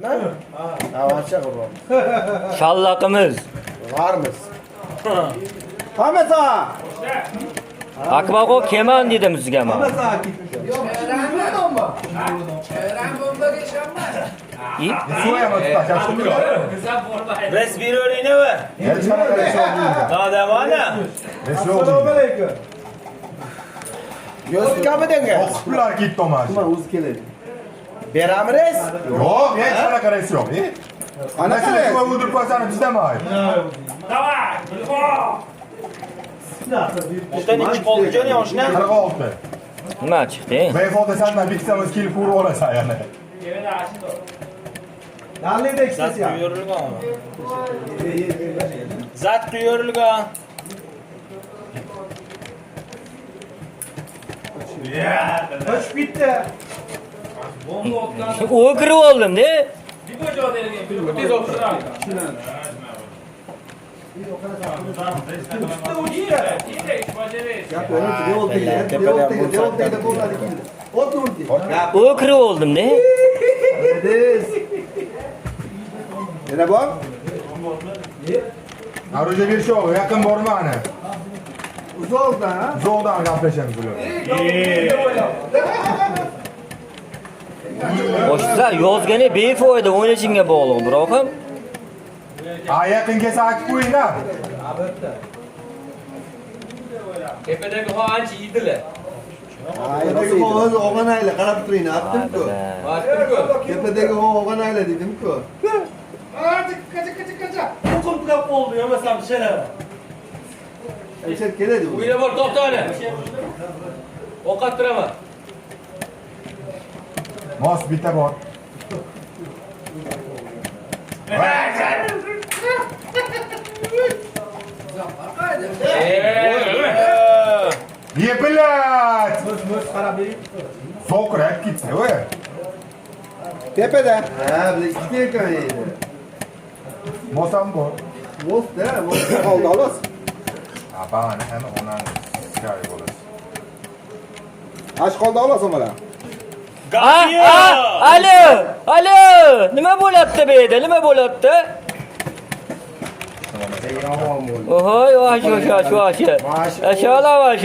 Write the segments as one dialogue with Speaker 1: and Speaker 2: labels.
Speaker 1: Ne? Ha, açık o.
Speaker 2: Şallaqimiz.
Speaker 1: Varmız. Ahmet ağa.
Speaker 2: Akbaqo keman dedim sizga men.
Speaker 1: Ahmet ağa gitti.
Speaker 3: Respiratörüne ver. Daha devam ne?
Speaker 1: Assalomu alaykum. Yo'stka mı denge?
Speaker 4: Ular gitti o maaş.
Speaker 1: Kuma o'zi keladi. Beramiz?
Speaker 4: Yok, hech qanaqa res yo'q.
Speaker 1: Ana
Speaker 4: Ana
Speaker 1: qara.
Speaker 4: shuni o'ldirib qo'ysani bizda mayli.
Speaker 3: Давай, O'tan ikki qoldi jon yoshna.
Speaker 4: 46.
Speaker 2: Nima chiqdi?
Speaker 4: Befoda sendan bittamiz kelib ko'rib olasan yana.
Speaker 1: Nalida
Speaker 3: Zat
Speaker 1: ekstasiya.
Speaker 3: quyurilgan. Zat quyurilgan.
Speaker 1: Qochib ketdi.
Speaker 2: O'kirib oldim-da. O'kirib oldim-da.
Speaker 1: Yana bor?
Speaker 4: Aroja bir şey oldu, yakın borma hani.
Speaker 1: Uzoqda, ha?
Speaker 4: Zo'dan gaplashamiz ular.
Speaker 2: Boshqa yozgani befoyda o'ynashingga bog'liq, biroqam.
Speaker 4: Ha, yaqin kelsa aytib qo'yinglar.
Speaker 5: Tepedagi ho ancha yedilar.
Speaker 1: Tepedagi hozir og'anaylar qarab turing, aytdim-ku.
Speaker 5: Aytdim-ku.
Speaker 1: Tepedagi og'anaylar dedim-ku.
Speaker 3: O'qim turib qoldi, yo'masam shelar.
Speaker 1: Ayshar keladi u.
Speaker 5: Uyda bor to'xtani. Ovqat turaman.
Speaker 4: Mos bitta bor. Yepilat!
Speaker 1: qarab bering.
Speaker 4: So'qirib ketdi, voy.
Speaker 1: Tepada. Ha, bizda ikkita ekan edi.
Speaker 4: Mosam bor.
Speaker 1: Mosda, mosda qoldi, xolos.
Speaker 4: Ha, bana hem ondan şikayet oluruz.
Speaker 1: Ash qoldi, xolos omalar.
Speaker 2: Alo, alo. Nima bo'lyapti bu yerda? Nima bo'lyapti? Ohoy, vash. Ashala vash.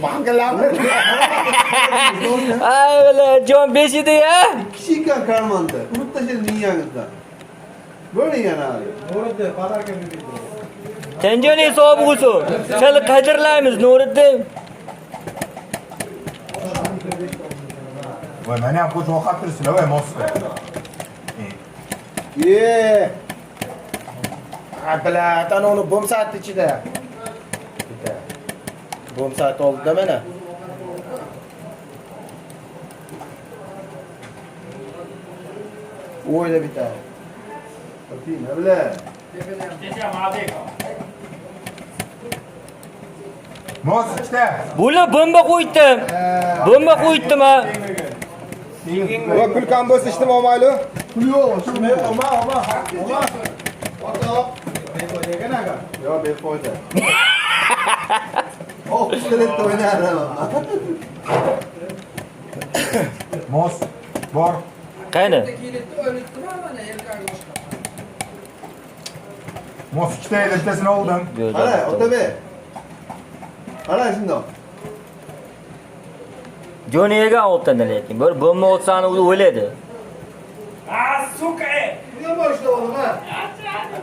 Speaker 1: Bangalarni.
Speaker 2: Ay, bile jon besidi ya.
Speaker 1: Kishi ekan karmonda. Urib tashladi miyangizdan. Bo'ling yana. Bo'ldi, padarka berdi.
Speaker 2: Tenjoni hisobi bo'lsin. Seni qadrlaymiz, Nuriddin.
Speaker 4: Voy, meni ham qo'shib ovqat turibsizlar, voy, mosga.
Speaker 1: Ye. Abla, tan uni bom saat ichida. Bitta. Bom saat oldida mana. O'yla bitta. Opin, abla.
Speaker 4: Mos ikkita.
Speaker 2: Bular bomba qo'ydim. Bomba qo'ydim ha.
Speaker 1: Va kulkan bo'lsa ishtimo mayli. Pul yo'q, shuni olma. Ota. Befoyda aga. Yo'q, befoyda. Oh, pistolet o'ynardim.
Speaker 4: Mos bor.
Speaker 2: Qani?
Speaker 4: Mos ikkita edi, bittasini oldim.
Speaker 1: Qara, Otabek. Qara shundoq.
Speaker 2: Joniga otdi lekin. Bir bomba otsani o'ladi.
Speaker 3: Suka!
Speaker 1: Nima bo'lishdi o'g'lim, ha?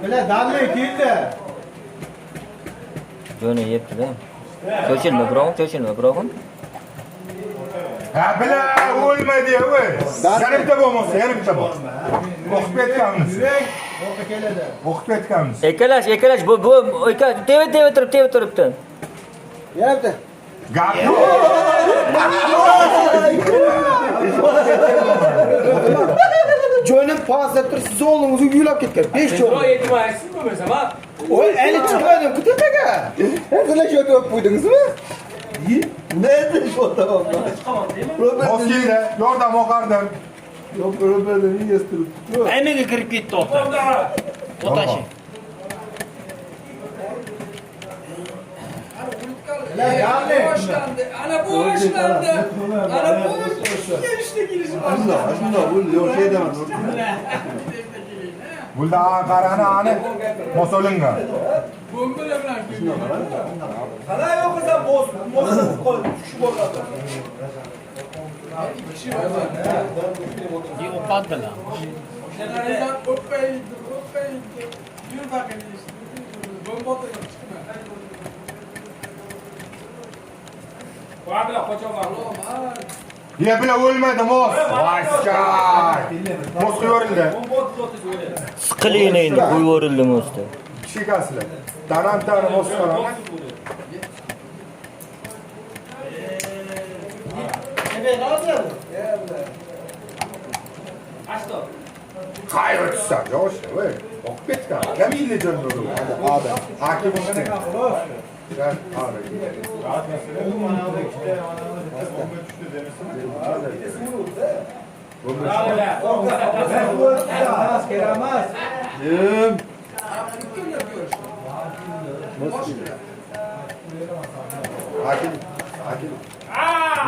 Speaker 1: Bila, damlay keldi.
Speaker 2: Joni yebdi-da. Cho'chilma, biroqam.
Speaker 4: Ha, bila, o'lmaydi, voy. Yana bitta bo'lmasa, yana bitta bor. O'qib ketganmiz.
Speaker 1: O'qib keladi.
Speaker 4: O'qib ketganmiz.
Speaker 2: Ekalash, bu teve turibdi.
Speaker 1: Yana bitta.
Speaker 4: Gap yo'q.
Speaker 1: Joyni pastda turib, siz o'g'lingiz uylab ketgan. 5 joy.
Speaker 5: To'g'ri aytmaysiz bo'lmasa, ha?
Speaker 1: Oy, eli chiqmadim, kutapaga. Hazırla şu ötüp buydunuz mu? Nerede şu tamam.
Speaker 4: Mos keldi, yordam oqardim.
Speaker 1: Yok, Robert'ın iyi yastırıp tutuyor.
Speaker 3: Ayniga kirib ketdi ota. Otashi.
Speaker 6: Boşlandı. Ana boşlandı. Ana boşlandı. İşte girişi başlandı.
Speaker 1: Aslında bu yok şey demez.
Speaker 4: Bulda qarani ani mosolinga.
Speaker 6: Bomba bilan keldi.
Speaker 3: Qara yo'q esa boz tushib bo'ladi.
Speaker 5: Yo'qotdilar.
Speaker 6: Shanarizdan o'paydi. Yur bakayım işte. Bomba atıyor çıkma.
Speaker 5: Qo'yadilar, qo'chaman.
Speaker 4: Ye bila o'lmadi mos. Voyskay. Mos qo'yorildi.
Speaker 2: Siqilin endi qo'yib usta.
Speaker 4: Chekasizlar. Tanam mos qaraman. Qayerga tushsan, yosh, voy. Oqib ketgan. Kim yilli jonlari? Adam. Hakim ishdi. Sen qara. Hakim.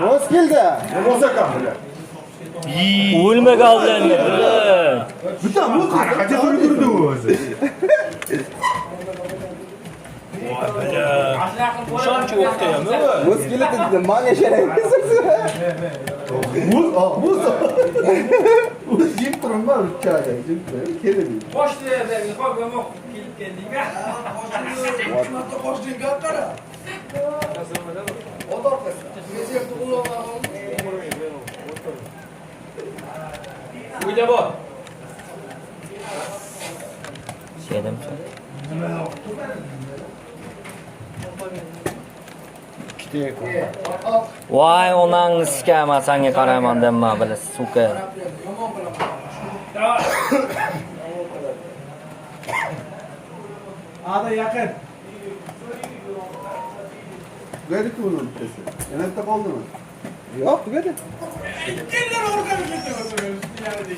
Speaker 1: Mos keldi.
Speaker 4: Mos ekan bular.
Speaker 2: O'lma qoldi bular.
Speaker 1: Bitta mos.
Speaker 4: Qanaqa yurdi o'zi?
Speaker 3: Shuncha o'qitaymi?
Speaker 1: Mos keldi dedi. Mal yasharaymiz. Mos. Mos yeb turma uchaga. Keldi.
Speaker 5: Boshlayapti, qo'ymoq kelib keldingmi?
Speaker 6: Boshlandı. Boshlandı. Qara. Odor qilsin. Meziyatni uloqqa
Speaker 5: Uyda bor.
Speaker 2: Şeydim. Voy, onangni sikama senga qarayman demma bila suka.
Speaker 6: yomon bilaman.
Speaker 3: Ada yaqin.
Speaker 1: Tugadi-ku uni bittasi. Yana bitta qoldimi? Yo'q, tugadi.
Speaker 6: Kimler orqaga ketaverdi?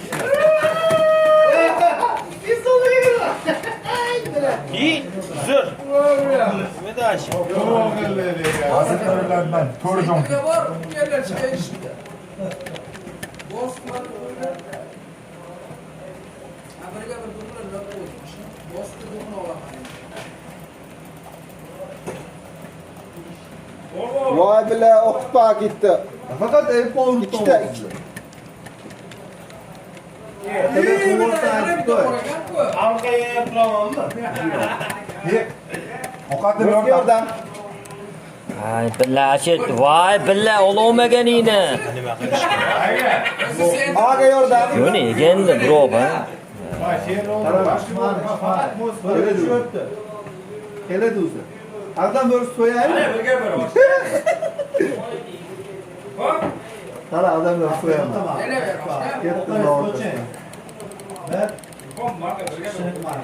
Speaker 3: Zur. Vedash.
Speaker 4: Hazırlarından koridor.
Speaker 6: Ne var? Kimler şey işte. Bosman öyle. Amerika bir durumda ne olmuş? Bosman durumda olan.
Speaker 1: Voy bila o'qib ketdi. Faqat iPhone ikkita.
Speaker 3: Orqaga qulamanmi?
Speaker 4: Ovqatni
Speaker 1: Mosga yordam.
Speaker 2: Ay billa ashit, voy billa ololmaganingni.
Speaker 1: Aga yordam.
Speaker 2: Yo'q, endi drop ha.
Speaker 1: Keladi o'zi. Ardan bir so'yaymi?
Speaker 5: Birga boraman. Hop.
Speaker 1: Qara, ardan bir so'yaymi.
Speaker 6: Ele ver.
Speaker 1: Ketdi zavod.
Speaker 5: Hop, marka birga boraman.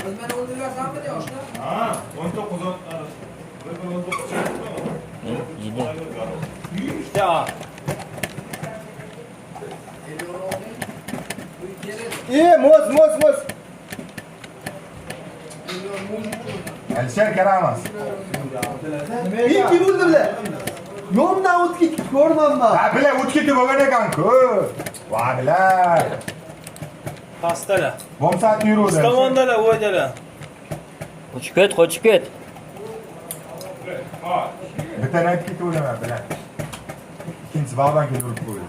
Speaker 6: Biz beni öldürürsen mi diyor işte?
Speaker 3: Ha, 19
Speaker 2: Yedi.
Speaker 3: İşte ha.
Speaker 1: İyi, mos.
Speaker 4: Alisher Karamas.
Speaker 1: İyi kim bo'ldi bile? Yo'ldan o'tib ketib ko'rmanmi?
Speaker 4: Ha bila o'tib ketib bo'lgan ekan-ku. Va bila.
Speaker 3: Pastalar.
Speaker 4: Bomsat yuruvdi.
Speaker 3: Tomondalar, o'ydalar.
Speaker 2: Qochib ket.
Speaker 4: Bitta aytib ketib o'laman bila. Ikkinchisi bog'dan kelib urib qo'ydi.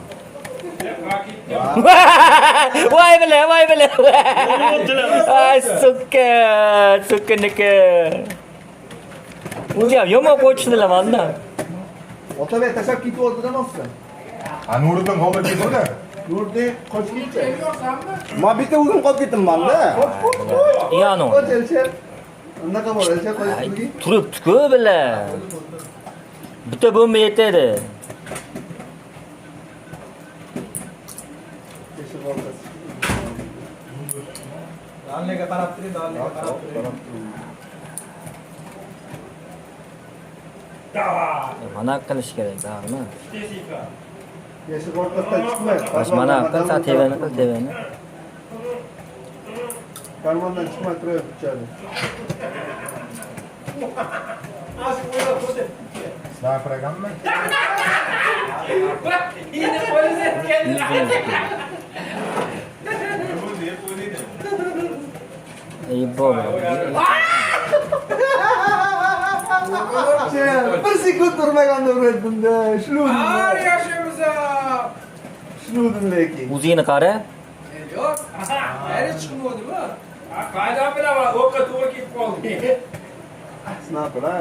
Speaker 2: Voy bila. Ay sukkaniki. Unga ham yomon qo'yishdilar manda.
Speaker 1: Otabek tashlab ketib oldi demoqchisan.
Speaker 4: Ha Nuriddin qoldirib ketdi.
Speaker 1: Nurdi qochib ketdi.
Speaker 6: Seviyorsan mı?
Speaker 1: Men bitta o'zim qolib ketdimman-da.
Speaker 2: Ya'ni
Speaker 1: Qo'chilchi. Unaqa bor, elcha qo'yib.
Speaker 2: turibdi-ku bila. Bitta bomba yetadi.
Speaker 1: Teşekkür ederim.
Speaker 3: qarab turing, doniga qarab turing.
Speaker 2: Mana qilish kerak, da'mi?
Speaker 1: Yashil o'rtasidan chiqmaydi.
Speaker 2: Mana qil, sa tevani qil, tevani.
Speaker 1: Karmondan chiqmay turib ichadi.
Speaker 4: Sniper ekanmi?
Speaker 5: Yine polis etkendiler.
Speaker 2: Ey baba.
Speaker 1: Bir sekund turmaganda uradimda.
Speaker 6: Har yaşımıza.
Speaker 1: Shunudin lekin.
Speaker 2: O'zingni qara.
Speaker 6: Yok. Her çıkmadı mı?
Speaker 5: Qaydan bilaman, o'qqa to'g'ri kelib qoldi.
Speaker 1: Sniper ha.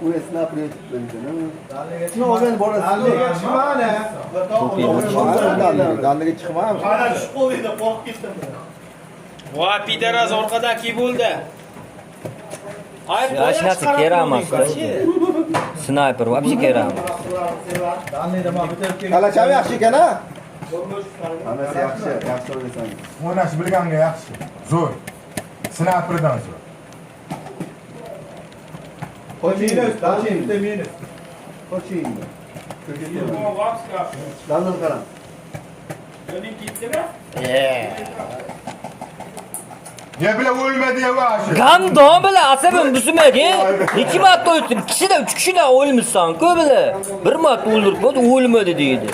Speaker 1: U sniper yetibdi ekan. Shuni olgan borasiz.
Speaker 3: Doniga chiqmani.
Speaker 1: Dandiga chiqmayapti.
Speaker 3: Mana shu qo'lida qo'rqib ketdim.
Speaker 5: Voy, pidaraz orqadan kelib bo'ldi. Ay,
Speaker 2: Hech narsa kerak emas. Sniper вообще kerak emas.
Speaker 3: Danida men bitirib keldim.
Speaker 1: Qalacham yaxshi ekan ha. Hammasi yaxshi, yaxshi o'ynasangiz.
Speaker 4: O'ynashni bilganga yaxshi. Zo'r. Sniperdan zo'r.
Speaker 3: Qo'ching, bitta meni.
Speaker 1: Qo'ching.
Speaker 5: Vapska.
Speaker 1: Dandan qarang.
Speaker 5: Yo'ling ketdimi?
Speaker 4: Ne bile o'lmadi ya vashi.
Speaker 2: Gandon bilan asabim buzmaga. 2 marta o'ldim. Kishida 3 kishidan o'lmişsan-ku bile. 1 marta o'ldirib bo'ldi, o'lmadi deydi.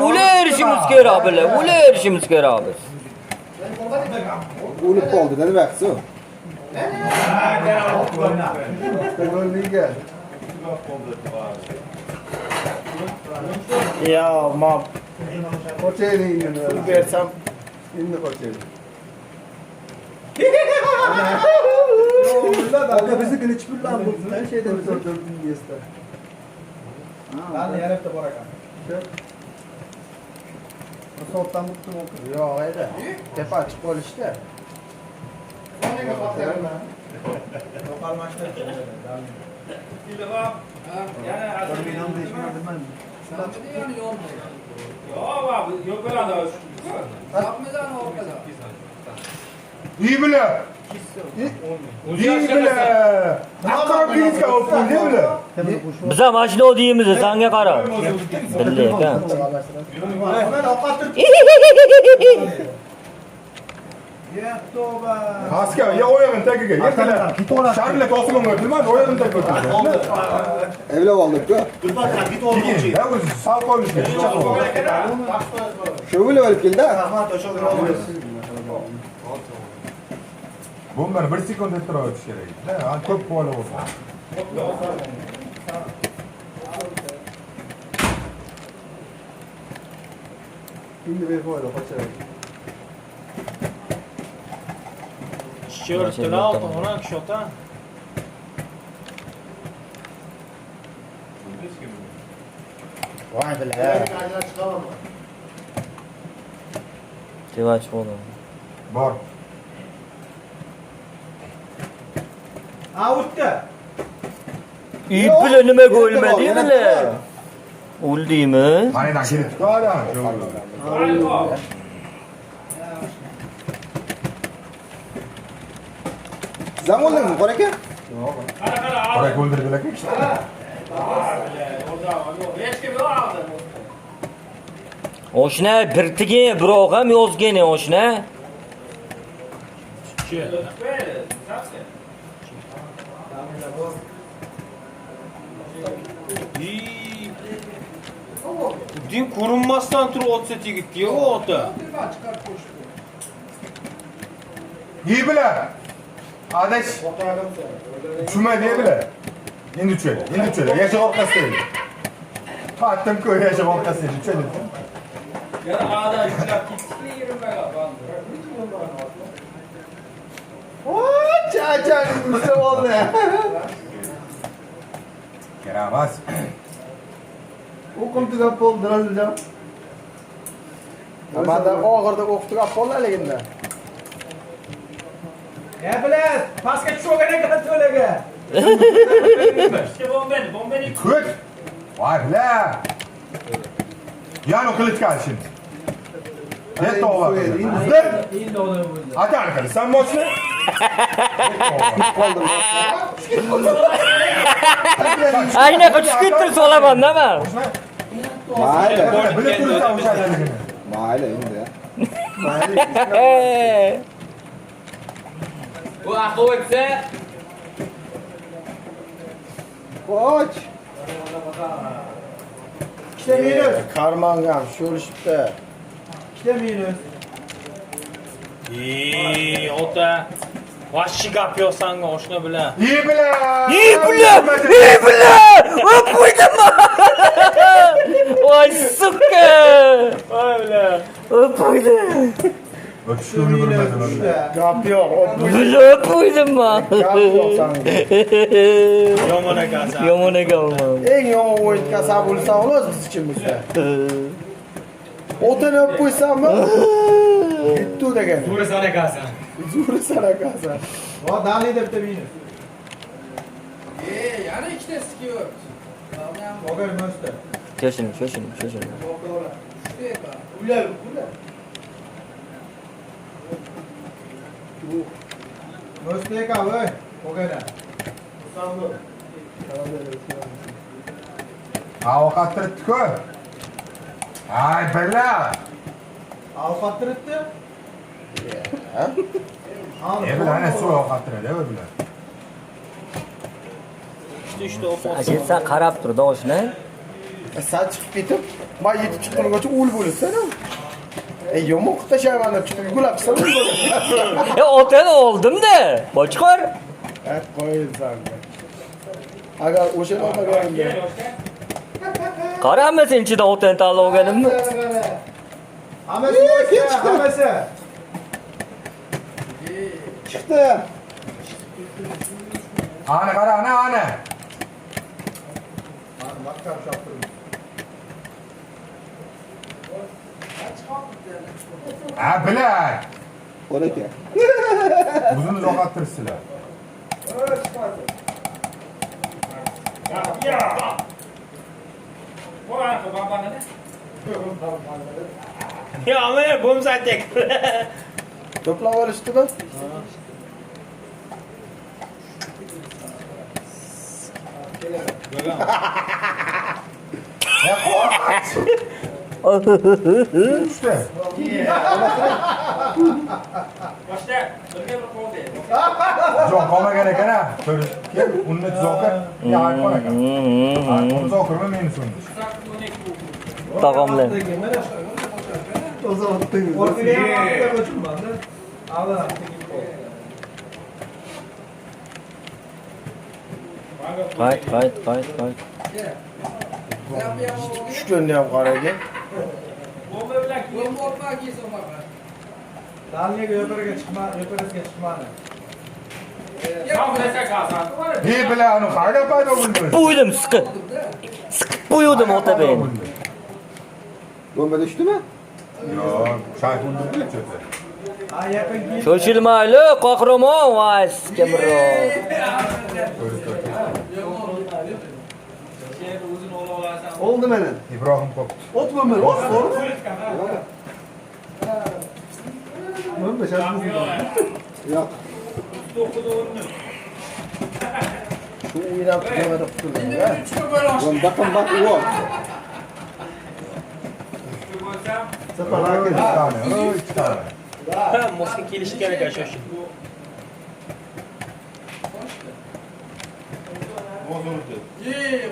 Speaker 2: Ular işimiz kerak bile. Ular işimiz kerak biz.
Speaker 1: O'lib qoldi, nima vaqtsi u? Golliga.
Speaker 3: Ya, ma
Speaker 1: Qo'chaylik pul bersam endi qo'chaylik. Aka biznikini chipurlan bo'lsa, şeyda biz o'tirdik yesda.
Speaker 3: Danni yarabda bor ekan.
Speaker 1: So'tdan butdim o'qib. Yo'q, edi. Tepa chiqib qolishdi.
Speaker 3: Lokal mashina.
Speaker 5: Ilg'om. Yana
Speaker 6: Yani olmuyor.
Speaker 5: Yo'q bo'ladi.
Speaker 6: Yapmadan ortada.
Speaker 4: İyi bile. İyi bile. Hakkı kıyıska olsun değil mi?
Speaker 2: Biza mashina deymiz, senga qara. Bildi ekan.
Speaker 3: Men ovqat turib. Ya toba.
Speaker 4: Asker ya oyağın tekiga. Yetkala. Şarmile to'slim o'tilmadi, oyağın tekiga.
Speaker 1: Evlab oldik-ku.
Speaker 4: Keyin, ya o'zi sal qo'yishga chiqib qoldi.
Speaker 1: Shu o'ylab olib keldi.
Speaker 4: Bombani 1 sekund ettirib o'tish kerak. Ha, ko'p qo'la bo'lsa.
Speaker 1: Endi befoyda qochaylik.
Speaker 2: Shortdan
Speaker 5: ona kishota.
Speaker 1: Voy bilash.
Speaker 2: Tevach bo'ldi.
Speaker 4: Bor.
Speaker 3: Ha, o'tdi.
Speaker 2: Uyib bilan nimaga o'lmadi bile. O'ldingmi?
Speaker 4: Manidan kelibdi odam.
Speaker 1: Zam oldingmi, qora aka?
Speaker 4: Qara o'ldirdilar kishi.
Speaker 2: Oshna bir tigin, biroq ham yozgan oshna.
Speaker 5: Din ko'rinmasdan turib o'tsa tegibdi-ku ota.
Speaker 4: İyi bile. Adaş. Şuma diye bile. Endi tushadi. Yashaq orqasida. Fattim ko'y yashaq orqasida tushadi.
Speaker 5: Yana adam ishlab ketdi, yerinmaga qoldi.
Speaker 1: Cha-cha, ursa oldi.
Speaker 4: Kerak emas.
Speaker 1: O'qim tugab bo'ldi, Raziljon. Manda og'irda o'qib tugab qoldi haligida.
Speaker 3: Ya bilan, pastga tushgan ekan to'laga.
Speaker 5: İşte bombeni.
Speaker 4: Ko'k. Voy bile. Yana qilich qal şimdi. Net oğlan.
Speaker 3: Endi odam bo'ldi.
Speaker 4: Ata qil, sen boshla.
Speaker 2: Ayna tushib solaman nima?
Speaker 1: Mayli.
Speaker 4: Bilib turibsan o'shaligini.
Speaker 1: Mayli endi.
Speaker 5: Bu aql o'tsa,
Speaker 1: Qoch.
Speaker 3: Ikkita minus.
Speaker 1: Qarmanga ham sho'lishibdi.
Speaker 3: Ikkita minus.
Speaker 5: ota. Vashchi gap yo'qsan, oshna bilan.
Speaker 4: İyi bilan.
Speaker 2: İyi bilan! Hop qo'ydimmi? Voy suka!
Speaker 5: Voy bilan.
Speaker 2: Hop qo'ydim.
Speaker 4: Öpüştüğünü bilmedim.
Speaker 1: Gap yo'q.
Speaker 2: Hop qo'ydimmi?
Speaker 1: Gap yo'q sanga.
Speaker 5: Yomon ekansan.
Speaker 2: Yomon ekanman.
Speaker 1: Eng yomon o'yin kasab bo'lsa xolos biz uchun bizda. O'tini olib qo'ysammi? Bitta degan.
Speaker 5: To'g'ri san ekansan.
Speaker 1: Zo'ri sanaqasan.
Speaker 3: Va dalida bitta minus.
Speaker 6: Yana ikkitasi yo'q.
Speaker 3: Og'ir mo'sta.
Speaker 2: Shoshil.
Speaker 3: Ular. Mo'sta ekan voy. Og'ir.
Speaker 4: Avukat turibdi-ku. Ay bilan.
Speaker 3: Alfat turibdi.
Speaker 4: E bilan ana suv avukat turadi, o bilan.
Speaker 5: İşte o
Speaker 2: Ajitsa qarab turdi oshna.
Speaker 1: Sen chiqib ketib, men yetib chiqqungacha o'l bo'lasan. Yomon qilib tashlayman deb chiqib yugurabsan.
Speaker 2: Otani oldim-da. Bochqor.
Speaker 1: Qo'yinsan. Agar o'shani olmaganimda
Speaker 2: Qarama sen ichida otani tanlab olganimni.
Speaker 3: Hammasi mo'sta, hammasi.
Speaker 1: chiqdi.
Speaker 4: Ana qara, ana.
Speaker 3: Maktab choptirdim.
Speaker 4: Ha bilan.
Speaker 1: Qo'l aka.
Speaker 4: O'zini uzoqtiribsizlar.
Speaker 5: Ya ama bomza tek.
Speaker 1: To'plab olishdimi?
Speaker 4: İşte.
Speaker 5: Boshda birga bir qoldi.
Speaker 4: Jon qolmagan ekan ha. Ko'rishga uni zokir. Ya aytgan ekan. Uni zokirmi meni so'ndi.
Speaker 2: Tag'omlar.
Speaker 3: Orqaga ham maktab ko'chirmanda. Avval
Speaker 2: Qayt.
Speaker 1: Tushganda ham qaraga.
Speaker 5: Bomba bilan kiyim
Speaker 3: Dalniga yo'paraga chiqmadi.
Speaker 5: Sağ kalsan.
Speaker 4: Ne bilan uni qayerga paydo bo'ldi?
Speaker 2: Qo'ydim siqib. Siqib qo'ydim ota ben.
Speaker 1: Bomba tushdimi?
Speaker 4: Yo'q, shayx o'ldirdi-ku.
Speaker 3: Ha, yaqin keyin.
Speaker 2: Shoshilmayli, qahramon, voy sikimro.
Speaker 5: O'zini ola olasan.
Speaker 1: Oldi mana.
Speaker 4: İbrahim qopdi.
Speaker 1: Ot bomba, ot. Bomba shashmi? Yo'q. Shu o'ynab turganda qutuldim. Bomba qimmat u.
Speaker 4: İki tane. İki tane.
Speaker 5: Moskva kelish kerak shoshil.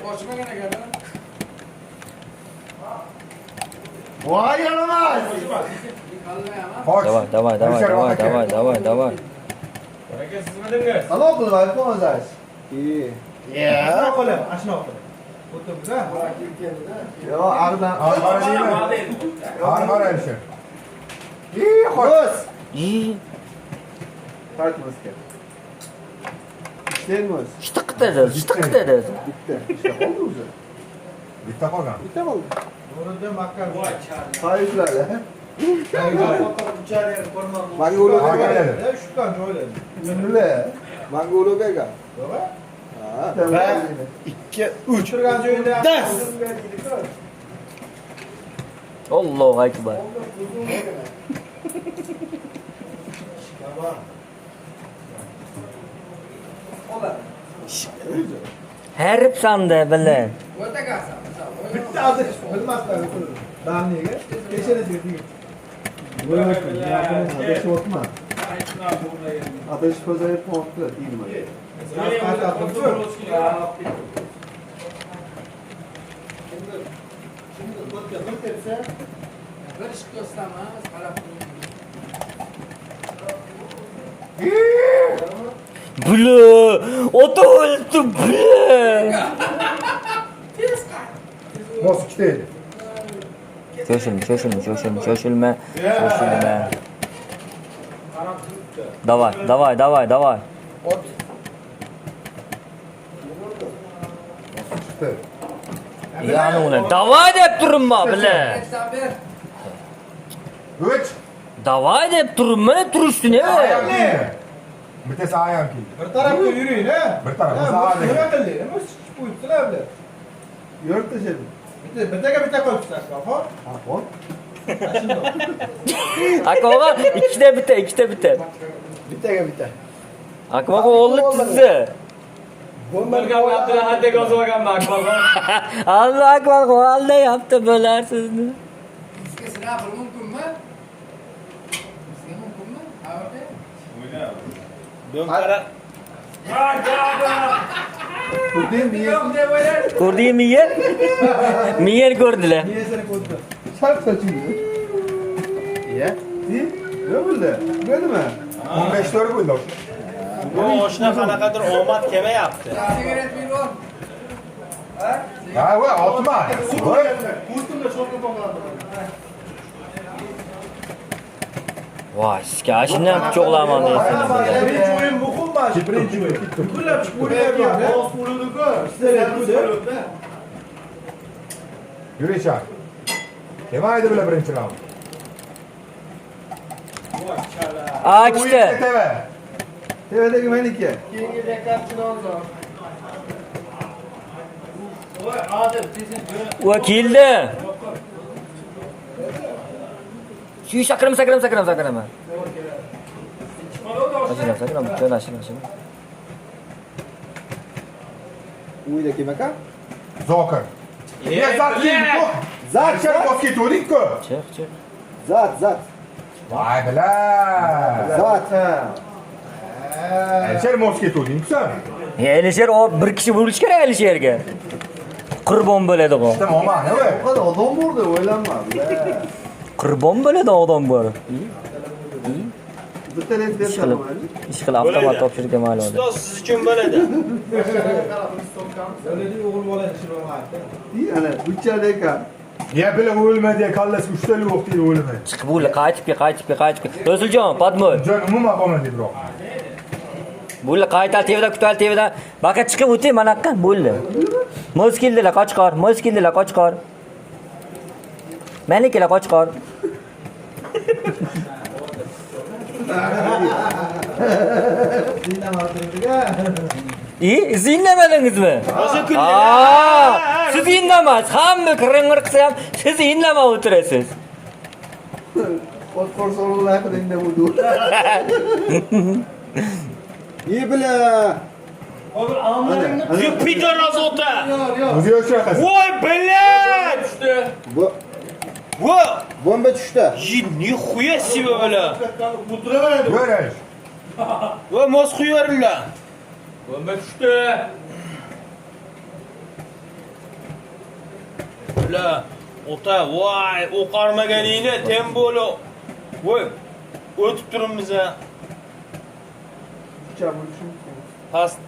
Speaker 6: Qochmagan ekan.
Speaker 1: Voy yaramas.
Speaker 4: Qoch.
Speaker 2: Давай.
Speaker 5: Aka siz bildingiz.
Speaker 3: Halol qilib aytib hozir.
Speaker 1: Ya.
Speaker 3: Qo'lim, ashuna qo'lim. O'tibda.
Speaker 1: Yo, ardan.
Speaker 4: Qara deymi? Qara Alisher. Qoch.
Speaker 1: Qo's.
Speaker 2: İyi.
Speaker 1: Qaytmasga. İşlenmez.
Speaker 2: Shtiq dedi.
Speaker 1: Bitta. İşte oldu o'zi.
Speaker 4: Bitta qolgan.
Speaker 1: Bitta bo'ldi.
Speaker 3: Nuriddin Makka.
Speaker 1: Sayıflar ha.
Speaker 3: Uchar ko'rmam.
Speaker 1: Manga ulug'
Speaker 4: Ha,
Speaker 1: bergan.
Speaker 4: keladi.
Speaker 3: Shukkan joylar.
Speaker 1: Yunli. Manga ulug' bergan.
Speaker 3: To'g'ri?
Speaker 1: Ha. 2 3
Speaker 3: Turgan joyda.
Speaker 1: Das.
Speaker 2: Allohu akbar. Herib sanda bilan.
Speaker 6: O'ta qasa.
Speaker 1: Bitta adres bilmasdan damniga kechirasiz deb. Bo'lmaydi. Adres o'tma. Adres ko'zayib qolibdi deyman.
Speaker 6: Bir ish ko'rsatamiz, qarab
Speaker 2: Bula, ota o'ldi bula.
Speaker 4: Mos ikkita edi.
Speaker 2: Shoshilma. Давай.
Speaker 4: Chiqdi.
Speaker 2: Yani ulan davay deb turibman bula.
Speaker 6: ber.
Speaker 4: 3.
Speaker 2: Davay deb turibman, turishdi ne?
Speaker 4: Bittasi ayam keldi.
Speaker 1: Bir tarafga yuring, ha?
Speaker 4: Bir tarafga sağa
Speaker 1: Nima qilding? Nima qo'yibdilar bular? Yurib tashladim. Bittaga qo'yibdilar, xo'p? Ha, xo'p.
Speaker 2: Akaga ikkita bitta.
Speaker 1: Bittaga.
Speaker 2: Akaga o'g'illik tizdi.
Speaker 5: Birga Abdulahadga yozib olganman Akbarxon.
Speaker 2: Alloh akbar, qo'lda yapti bo'lar sizni.
Speaker 6: Sizga sira bir mumkinmi? Sizga mumkinmi?
Speaker 2: Ko'rdingmi miya? Miyani ko'rdilar.
Speaker 1: Niyasini ko'rdi. Sal sochingni. Iya. Nima bo'ldi? Bo'ldimi?
Speaker 4: 15 to'rt bo'ldi.
Speaker 3: Bu oshna qanaqadir omad kelmayapti.
Speaker 6: Sigaret bir
Speaker 4: Ha, voy, otma. Voy.
Speaker 2: Voy, sizga ashundan pichoqlaman deysiz.
Speaker 1: Birinchi o'yin muhim mana shu birinchi o'yin. Bular chiqib
Speaker 4: Yurishar. Kemaydi bular birinchi raund.
Speaker 2: Ikkita.
Speaker 1: Tevadagi meniki.
Speaker 2: Va keldi. Shu sakram. Sakram.
Speaker 1: Uyda kim aka?
Speaker 4: Zokir. Ya zat boz ketuvdik-ku.
Speaker 2: Chiq.
Speaker 1: Zat.
Speaker 4: Voy bilan.
Speaker 1: Zat.
Speaker 4: Alisher mos ketuvding sen.
Speaker 2: Alisher bir kishi bo'lish kerak Alisherga. Qurbon bo'ladi bu.
Speaker 4: Tamam, ne voy?
Speaker 1: Bu kadar adam burada o'ylanma.
Speaker 2: Qurbon bo'ladi odam bor.
Speaker 1: Bitta deb
Speaker 2: Ish qilib avtomat topshirishga ma'lum.
Speaker 3: Ustoz siz uchun bo'ladi.
Speaker 1: Öyle o'g'il bola ishini olmayapti. Ana buchadeka.
Speaker 4: Ya bilan o'lmadi, kallasi uchtali o'qdi o'lmadi.
Speaker 2: Chiqib bo'ldi, qaytib. Rasuljon, Padmoy.
Speaker 4: Jon umuman qolmadi biroq.
Speaker 2: Bo'ldi, qayta tevda. Baqa chiqib o'ting, mana qan bo'ldi. Mos keldilar, qochqor. Menikilar qochqor. Siz inlamadingizmi? Siz inlamas. Hamma kiringir qilsa ham siz inlamay o'tirasiz.
Speaker 1: Qo'rqor so'rlar haqida bo'ldi. Ne bila?
Speaker 3: Jupiter azota.
Speaker 4: O'zi yo'q.
Speaker 3: Voy bilan.
Speaker 1: Bomba tushdi.
Speaker 3: Nixuya себе bilan.
Speaker 4: Ko'rash.
Speaker 3: Va mos quyarlar.
Speaker 5: Bomba tushdi.
Speaker 3: Bilan ota voy o'qarmaganingni tembolo. Voy o'tib turibmiz a. Past.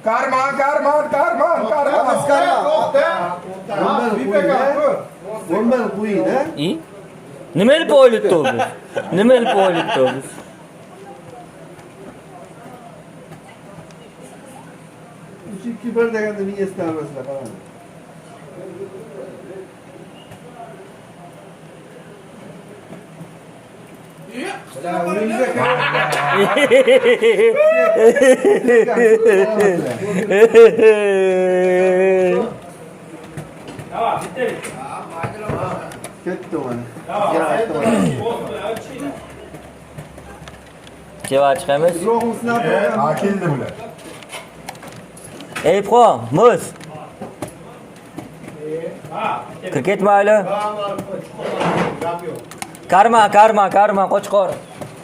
Speaker 4: Karman.
Speaker 1: Bomba qo'ying, ha?
Speaker 2: Nima ilib o'ylibdi biz?
Speaker 1: Ikki bir deganda menga istamaslar, qarang.
Speaker 5: Tamam, bitti.
Speaker 1: Ketdi mana.
Speaker 2: Keva chiqamiz.
Speaker 1: Ro'g'im sinab
Speaker 4: Ha keldi bular.
Speaker 2: Ey Pxon, muz. Kriket mayli. Karma, Qo'chqor.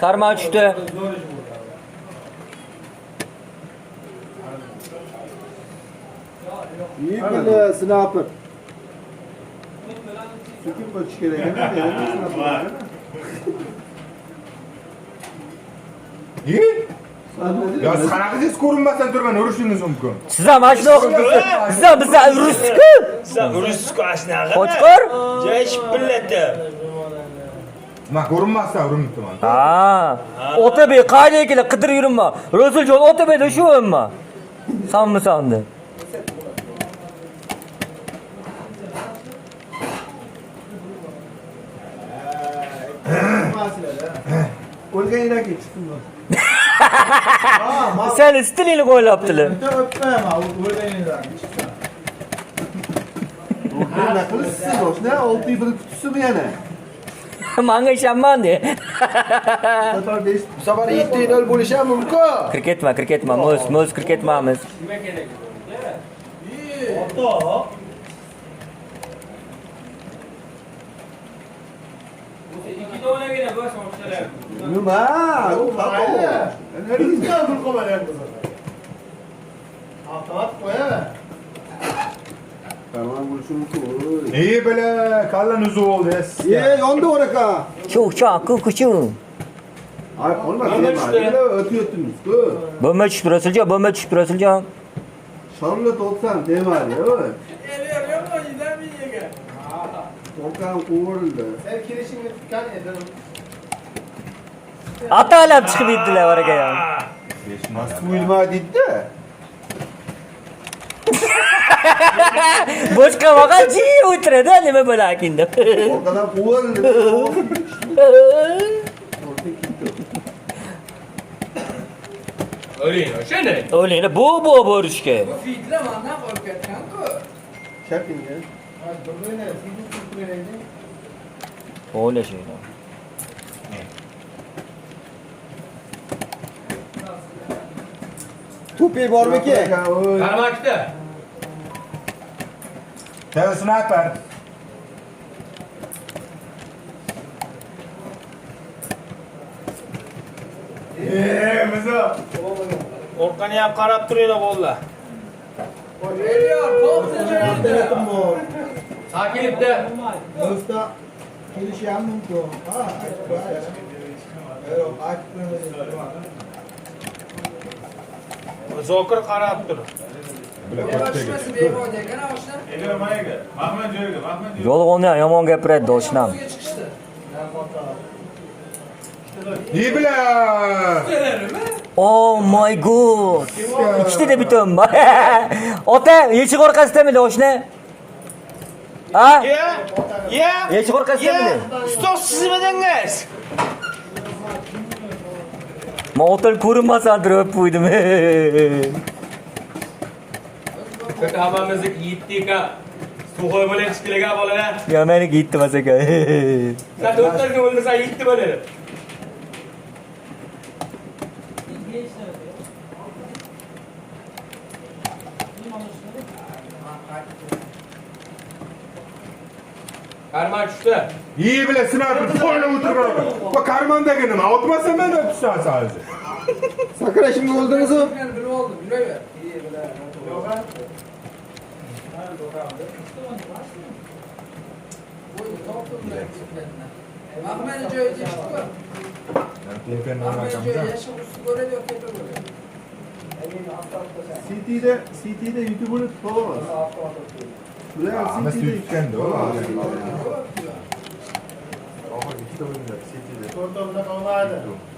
Speaker 2: Karma tushdi.
Speaker 1: iyi bile sniper. Sekin qo'chish kerak emas,
Speaker 4: İyi. Ya qanaqa siz ko'rinmasdan turgan urishingiz mumkin.
Speaker 2: Siz ham mana shunaqa qilib siz ham bizga urusku.
Speaker 3: Urushku ashnaqa.
Speaker 2: Qo'chqor.
Speaker 3: Joy shipillatdi.
Speaker 4: Men ko'rinmasdan urinibman.
Speaker 2: Ha. Otabek qayda ekanlar qidirib yuribman. Rasuljon Otabekda shu o'yinmi? Sanmi?
Speaker 1: o'lganingdan keyin chiqdim.
Speaker 2: Sen stilingni qo'ylabdilar.
Speaker 1: O'pmayman, o'lganingdan chiqdim. Nima qilasiz do'stlar? 6 yil kutisimi yana?
Speaker 2: Menga ishonman de.
Speaker 1: Bu safar 7-0 bo'lishi ham mumkin.
Speaker 2: Kriketma, muz kriketmamiz.
Speaker 5: Nima kerak? İki de oynagina boş olsalar.
Speaker 1: Nima? U xato. Endi pul qo'ymayapmiz. Avtomat qo'yaver. Tamam bo'lishi mumkin.
Speaker 4: İyi bile kallan uzu oldu ya.
Speaker 1: Yonda o'raka.
Speaker 2: Kuchu.
Speaker 1: Ay, olmaz. O'tiyotdingiz-ku.
Speaker 2: Bomba tushib Rasuljon.
Speaker 1: Shonli 90 demadi, yo'q.
Speaker 6: Eliyor yok mu? Yine mi yege?
Speaker 1: To'kan qo'rildi.
Speaker 6: Sen kirişini tutkan edin.
Speaker 2: Atalab chiqib yetdilar oraga ham.
Speaker 1: Suyulma deydi.
Speaker 2: Boshqa vaqt ji o'tiradi, nima bo'lakin deb.
Speaker 1: O kadar qo'rildi.
Speaker 5: Öyle o'shani.
Speaker 2: O'ylaylar bu borishga.
Speaker 6: Bu fitle mandan koyup ketken ku.
Speaker 1: Chapinga.
Speaker 2: O'ylashaydi.
Speaker 1: To'pey bormiki?
Speaker 5: Qarmakda.
Speaker 4: Sen sniper.
Speaker 3: Qo'rqqani ham qarab turinglar bolalar.
Speaker 6: Eliyor kopsa joyda.
Speaker 5: Sakinlikda.
Speaker 1: Do'stlar kelishi ham mumkin. Ha,
Speaker 3: Zokir qarab tur.
Speaker 6: Yavaşması beyefendi ekene başla.
Speaker 2: Yolg'onni yomon gapiradi oshnam.
Speaker 6: Çıkıştı.
Speaker 4: İyi bile.
Speaker 2: Oh my god. Ikkita deb bitamma. Ota, eshik orqasidami oshna? Ha?
Speaker 3: Ya.
Speaker 2: Eshik orqasidami?
Speaker 3: Stop siz edingiz.
Speaker 2: Men o'tin ko'rinmasandir o'p qo'ydim.
Speaker 5: Hammamizni yetdik ha. Suvoy bilan chiqilgan bolalar.
Speaker 2: Ya meni yetmas ekan.
Speaker 5: Sen doktorga o'ldirsan yetti bo'ladi. Karma tushdi.
Speaker 4: İyi bile sniper. Koyla oturuyor. Bak karmandaki nima? Otmasam ben de tutsan sadece.
Speaker 1: Sakrashimga o'ldingizmi?
Speaker 6: Bir oldu. Yürüyor. İyi bile. Ahmet'in joyi çıktı mı? Ahmet'in joyi yaşam üstü böyle diyor, tepe böyle.
Speaker 1: CT'de YouTube'unu tutamaz. Şuraya
Speaker 4: Ama
Speaker 1: CT'de
Speaker 4: tükendi o.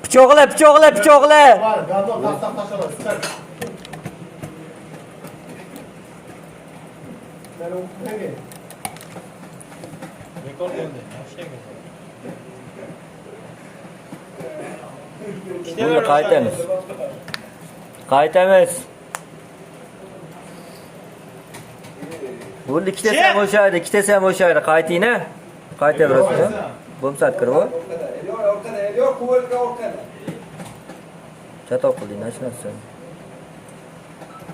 Speaker 2: Pichoqla. Buni qaytamiz. Bo'ldi, ikkitasi ham o'sha yerda, qaytinglar. Qaytaverasizmi? Bo'msat kirib.
Speaker 3: Yok ortada, yok kuvvetli ortada.
Speaker 2: Chatoq qilding, nachnasan.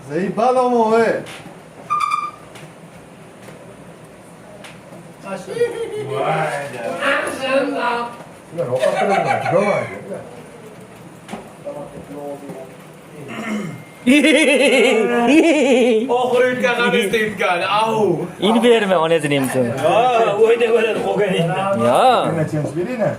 Speaker 1: Zaybalomo ey.
Speaker 4: Ulan ovqat qilaman, judamaydi.
Speaker 5: Oxiri yutgan qamishda yutgan. Au.
Speaker 2: Ini berma onasini ham.
Speaker 5: Ha, o'yda bo'ladi qo'yganingda.
Speaker 2: Ya.
Speaker 4: Nima chens beraymi?